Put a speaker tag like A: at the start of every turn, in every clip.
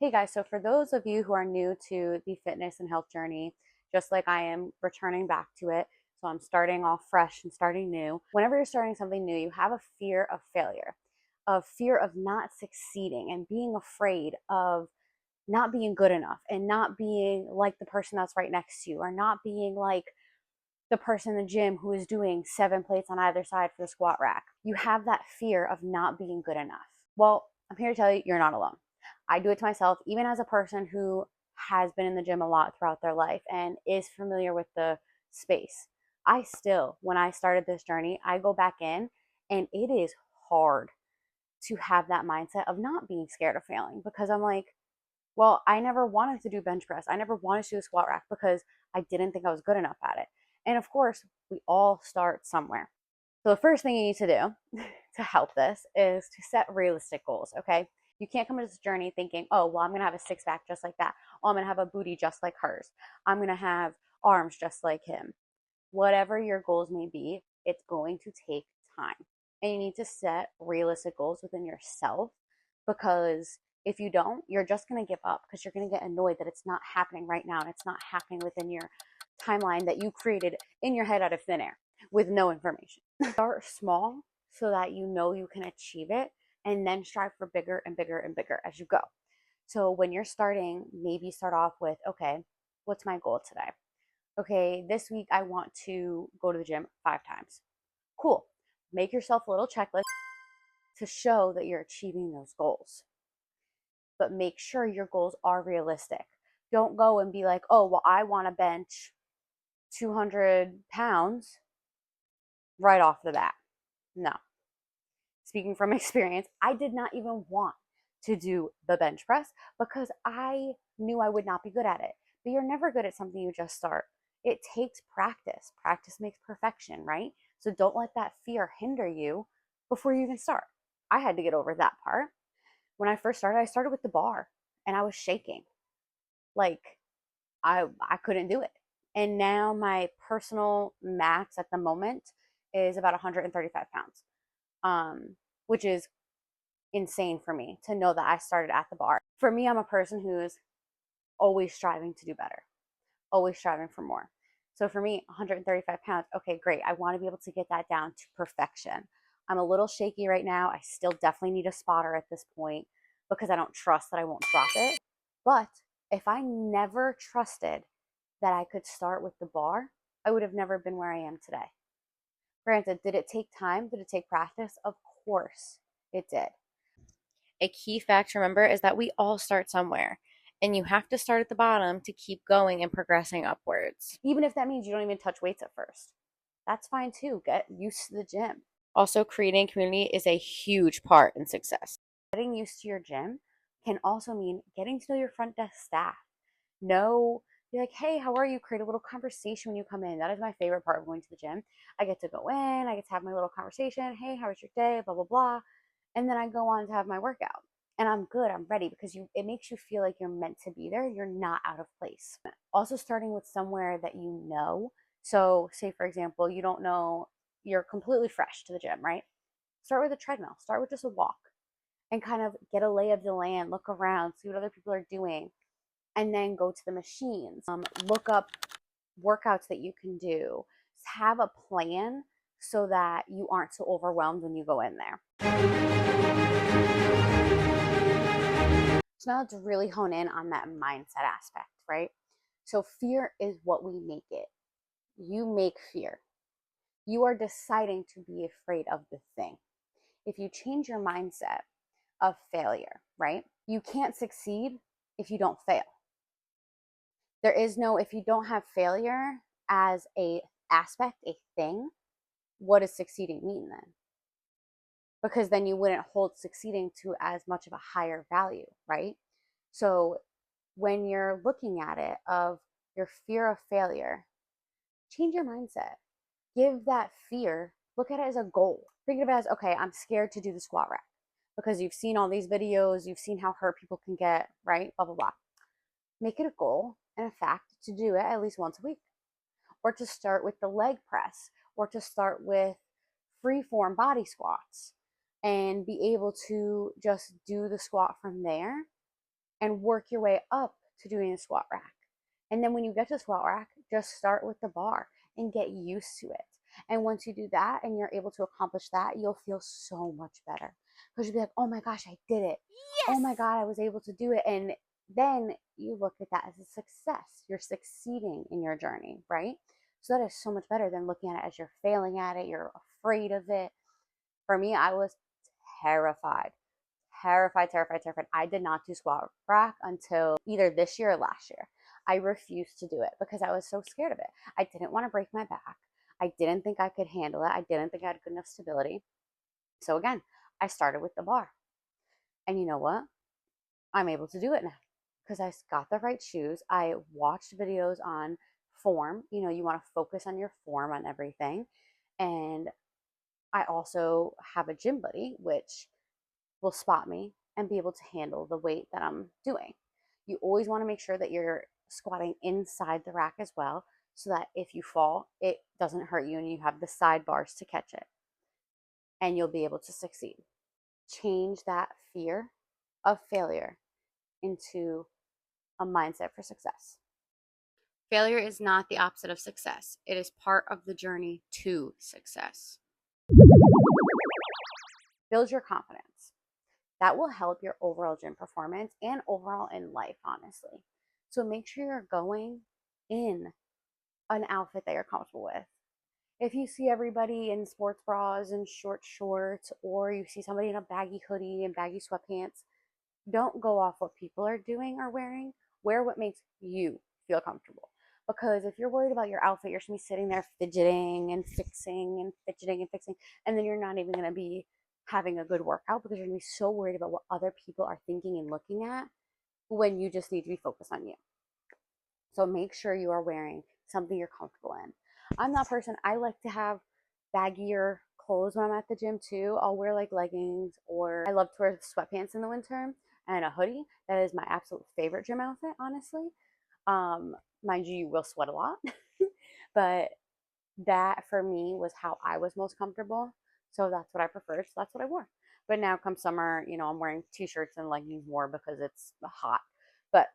A: Hey guys, so for those of you who are new to the fitness and health journey, just like I am returning back to it, so I'm starting off fresh and starting new. Whenever you're starting something new, you have a fear of failure, of fear of not succeeding and being afraid of not being good enough and not being like the person that's right next to you or not being like the person in the gym who is doing 7 plates on either side for the squat rack. You have that fear of not being good enough. Well, I'm here to tell you, you're not alone. I do it to myself, even as a person who has been in the gym a lot throughout their life and is familiar with the space. I still, when I started this journey, I go back in and it is hard to have that mindset of not being scared of failing because I'm like, well, I never wanted to do bench press. I never wanted to do a squat rack because I didn't think I was good enough at it. And of course, we all start somewhere. So the first thing you need to do to help this is to set realistic goals, okay? You can't come into this journey thinking, oh, well, I'm going to have a six pack just like that. Oh, I'm going to have a booty just like hers. I'm going to have arms just like him. Whatever your goals may be, it's going to take time. And you need to set realistic goals within yourself because if you don't, you're just going to give up because you're going to get annoyed that it's not happening right now and it's not happening within your timeline that you created in your head out of thin air with no information. Start small so that you know you can achieve it and then strive for bigger and bigger and bigger as you go. So when you're starting, maybe start off with, okay, what's my goal today? Okay, this week I want to go to the gym 5 times. Cool. Make yourself a little checklist to show that you're achieving those goals. But make sure your goals are realistic. Don't go and be like, oh, well, I want to bench 200 pounds right off the bat. No. Speaking from experience, I did not even want to do the bench press because I knew I would not be good at it. But you're never good at something you just start. It takes practice. Practice makes perfection, right? So don't let that fear hinder you before you even start. I had to get over that part. When I started with the bar and I was shaking. Like I couldn't do it. And now my personal max at the moment is about 135 pounds, which is insane for me to know that I started at the bar. For me, I'm a person who's always striving to do better, always striving for more. So for me, 135 pounds, okay, great. I want to be able to get that down to perfection. I'm a little shaky right now. I still definitely need a spotter at this point because I don't trust that I won't drop it. But if I never trusted that I could start with the bar, I would have never been where I am today. Granted, did it take time? Did it take practice? Of course it did. A key fact to remember is that we all start somewhere, and you have to start at the bottom to keep going and progressing upwards. Even if that means you don't even touch weights at first, that's fine too. Get used to the gym. Also, creating community is a huge part in success. Getting used to your gym can also mean getting to know your front desk staff. Know, be like, hey, how are you? Create a little conversation when you come in. That is my favorite part of going to the gym. I get to go in, I get to have my little conversation. Hey, how was your day? Blah, blah, blah. And then I go on to have my workout. And I'm good, I'm ready because it makes you feel like you're meant to be there. You're not out of place. Also, starting with somewhere that you know. So, say for example, you don't know, you're completely fresh to the gym, right? Start with a treadmill, start with just a walk and kind of get a lay of the land, look around, see what other people are doing, and then go to the machines. Look up workouts that you can do. Have a plan so that you aren't so overwhelmed when you go in there. So now let's really hone in on that mindset aspect, right? So fear is what we make it. You make fear. You are deciding to be afraid of the thing. If you change your mindset of failure, right? You can't succeed if you don't fail. There is no, if you don't have failure as a aspect, a thing, what does succeeding mean then? Because then you wouldn't hold succeeding to as much of a higher value, right? So when you're looking at it of your fear of failure, change your mindset. Give that fear, look at it as a goal. Think of it as, okay, I'm scared to do the squat rack because you've seen all these videos, you've seen how hurt people can get, right? Blah, blah, blah. Make it a goal and a fact to do it at least once a week, or to start with the leg press, or to start with free form body squats and be able to just do the squat from there and work your way up to doing the squat rack. And then when you get to the squat rack, just start with the bar and get used to it. And once you do that and you're able to accomplish that, you'll feel so much better because you'll be like, oh my gosh, I did it. Yes! Oh my God, I was able to do it. And then you look at that as a success. You're succeeding in your journey, right? So that is so much better than looking at it as you're failing at it, you're afraid of it. For me, I was terrified. Terrified. I did not do squat rack until either this year or last year. I refused to do it because I was so scared of it. I didn't want to break my back. I didn't think I could handle it. I didn't think I had good enough stability. So again, I started with the bar. And you know what? I'm able to do it now because I got the right shoes. I watched videos on form. You know, you want to focus on your form on everything. And I also have a gym buddy, which will spot me and be able to handle the weight that I'm doing. You always want to make sure that you're squatting inside the rack as well, so that if you fall, it doesn't hurt you and you have the sidebars to catch it. And you'll be able to succeed. Change that fear of failure into a mindset for success. Failure is not the opposite of success. It is part of the journey to success. Build your confidence. That will help your overall gym performance and overall in life, honestly. So make sure you're going in an outfit that you're comfortable with. If you see everybody in sports bras and short shorts, or you see somebody in a baggy hoodie and baggy sweatpants, don't go off what people are doing or wearing. Wear what makes you feel comfortable. Because if you're worried about your outfit, you're just going to be sitting there fidgeting and fixing and fidgeting and fixing, and then you're not even going to be having a good workout because you're going to be so worried about what other people are thinking and looking at when you just need to be focused on you. So make sure you are wearing something you're comfortable in. I'm that person. I like to have baggier clothes when I'm at the gym too. I'll wear like leggings, or I love to wear sweatpants in the winter and a hoodie. That is my absolute favorite gym outfit, honestly. Mind you, you will sweat a lot, but that for me was how I was most comfortable. So that's what I preferred. So that's what I wore. But now come summer, you know, I'm wearing t-shirts and leggings more because it's hot. But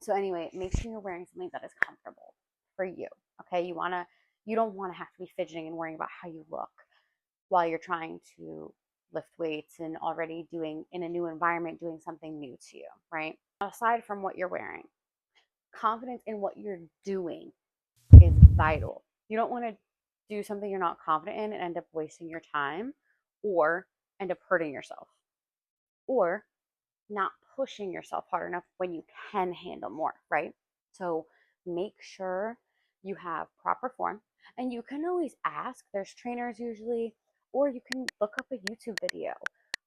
A: so anyway, make sure you're wearing something that is comfortable for you. Okay. You don't want to have to be fidgeting and worrying about how you look while you're trying to lift weights and already doing in a new environment, doing something new to you, right? Aside from what you're wearing, confidence in what you're doing is vital. You don't want to do something you're not confident in and end up wasting your time, or end up hurting yourself, or not pushing yourself hard enough when you can handle more, right? So make sure you have proper form, and you can always ask. There's trainers usually, or you can look up a YouTube video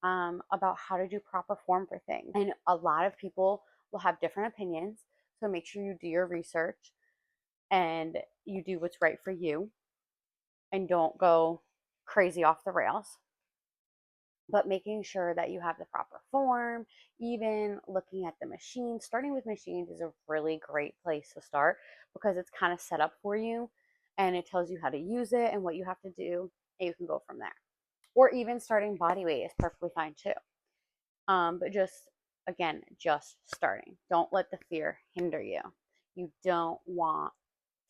A: about how to do proper form for things. And a lot of people will have different opinions. So make sure you do your research and you do what's right for you and don't go crazy off the rails. But making sure that you have the proper form, even looking at the machines. Starting with machines is a really great place to start because it's kind of set up for you and it tells you how to use it and what you have to do, and you can go from there. Or even starting body weight is perfectly fine too. But just starting. Don't let the fear hinder you. You don't want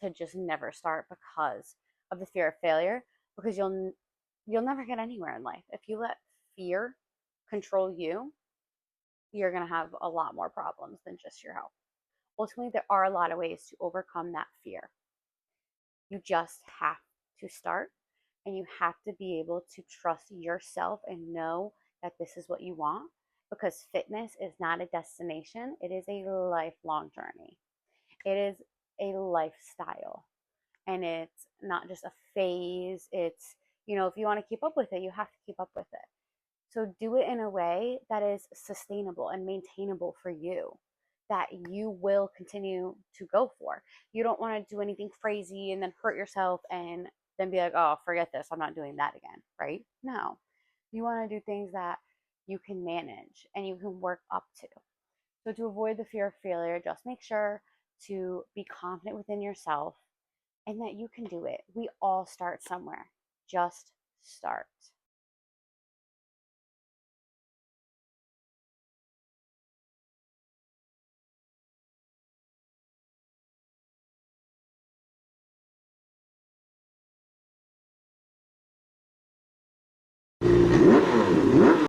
A: to just never start because of the fear of failure, because you'll never get anywhere in life. If you let fear control you, you're going to have a lot more problems than just your health. Ultimately, there are a lot of ways to overcome that fear. You just have to start, and you have to be able to trust yourself and know that this is what you want, because fitness is not a destination. It is a lifelong journey. It is a lifestyle, and it's not just a phase. It's, if you want to keep up with it, you have to keep up with it. So do it in a way that is sustainable and maintainable for you, that you will continue to go for. You don't want to do anything crazy and then hurt yourself and then be like, oh, forget this, I'm not doing that again, right? No. You want to do things that you can manage and you can work up to. So to avoid the fear of failure, just make sure to be confident within yourself and that you can do it. We all start somewhere. Just start.